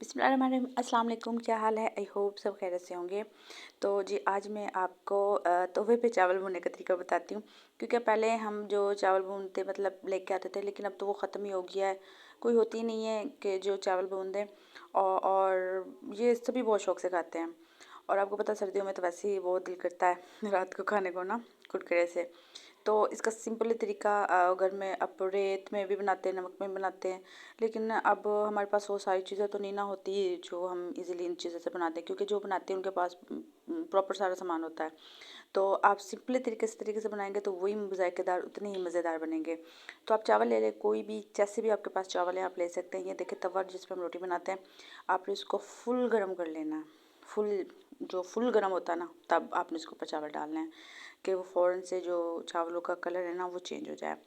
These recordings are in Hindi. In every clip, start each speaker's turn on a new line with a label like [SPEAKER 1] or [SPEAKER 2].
[SPEAKER 1] बिस्मिल्लाहिर्रहमानिर्रहीम। अस्सलाम वालेकुम। क्या हाल है? आई होप सब खैरियत से होंगे। तो जी आज मैं आपको तवे पे चावल भूनने का तरीका बताती हूँ। क्योंकि पहले हम जो चावल भूनते मतलब लेके आते थे, लेकिन अब तो वो ख़त्म ही हो गया है। कोई होती ही नहीं है कि जो चावल भून दें। और ये सभी बहुत शौक से खाते हैं। और आपको पता सर्दियों में तो वैसे ही बहुत दिल करता है रात को खाने को ना, कुरकुरे से। तो इसका सिंपल तरीका अगर मैं अब रेत में भी बनाते हैं, नमक में भी बनाते हैं। लेकिन अब हमारे पास वो सारी चीज़ें तो नहीं ना होती जो हम इजीली इन चीज़ों से बनाते हैं, क्योंकि जो बनाते हैं उनके पास प्रॉपर सारा सामान होता है। तो आप सिंपल तरीके से बनाएंगे तो वही जायकेदार उतने ही मज़ेदार बनेंगे। तो आप चावल ले लें, कोई भी जैसे भी आपके पास चावल है आप ले सकते हैं। ये देखिए तवा जिस पर हम रोटी बनाते हैं, आपने इसको फुल गर्म कर लेना है। फुल गर्म होता है ना, तब आपने इसके ऊपर चावल डालना है कि वो फ़ौरन से जो चावलों का कलर है ना वो चेंज हो जाए।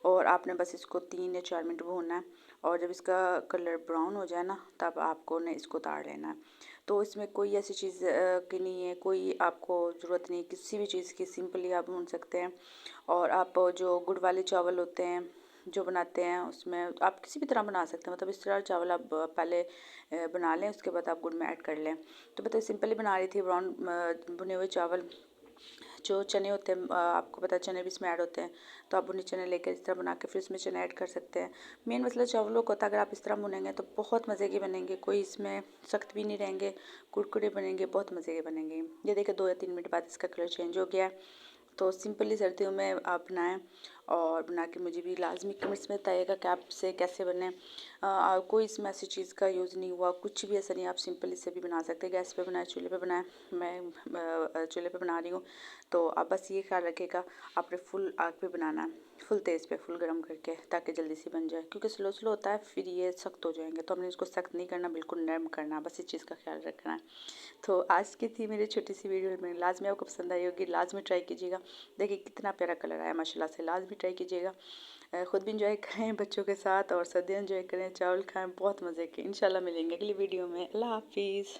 [SPEAKER 1] और आपने बस इसको 3 या 4 मिनट भूनना है। और जब इसका कलर ब्राउन हो जाए ना, तब आपको ने इसको उतार लेना है। तो इसमें कोई ऐसी चीज़ की नहीं है, कोई आपको ज़रूरत नहीं किसी भी चीज़ की, सिंपली आप भून सकते हैं। और आप जो गुड़ वाले चावल होते हैं जो बनाते हैं, उसमें आप किसी भी तरह बना सकते हैं। मतलब इस तरह चावल आप पहले बना लें, उसके बाद आप गुड़ में ऐड कर लें। तो मैं तो सिंपली बना रही थी ब्राउन भुने हुए चावल। जो चने होते हैं, आपको पता है चने भी इसमें ऐड होते हैं। तो आप भुने चने लेकर इस तरह बना के फिर इसमें चने ऐड कर सकते हैं। मेन मसला चावलों का होता है, अगर आप इस तरह भुनेंगे तो बहुत मज़े के बनेंगे, कोई इसमें सख्त भी नहीं रहेंगे, कुरकुरे बनेंगे, बहुत मज़े के बनेंगे। ये देखिए 2 या 3 मिनट बाद इसका कलर चेंज हो गया है। तो सिंपली सर्दियों में आप बनाएं और बना के मुझे भी लाजमी कमेंट्स में बताइएगा कि आपसे कैसे बने। कोई इसमें ऐसी चीज़ का यूज़ नहीं हुआ, कुछ भी ऐसा नहीं, आप सिंपल इससे भी बना सकते हैं। गैस पे बनाए, चूल्हे पे बनाए, मैं चूल्हे पे बना रही हूँ। तो आप बस ये ख्याल रखिएगा, आपने फुल आग पे बनाना है, फुल तेज़ पे, फुल गर्म करके, ताकि जल्दी से बन जाए। क्योंकि स्लो स्लो होता है फिर ये सख्त हो जाएंगे, तो हमने इसको सख्त नहीं करना, बिल्कुल नरम करना, बस इस चीज़ का ख्याल रखना है। तो आज की थी मेरी छोटी सी वीडियो में, लाजमी आपको पसंद आई होगी, लाजमी ट्राई कीजिएगा। देखिए कितना प्यारा कलर आया माशाल्लाह से, लाजमी ट्राई कीजिएगा। खुद भी इंजॉय करें बच्चों के साथ, और सर्दियाँ इंजॉय करें, चावल खाएं बहुत मज़े के। इंशाल्लाह मिलेंगे अगली वीडियो में। अल्लाह हाफिज़।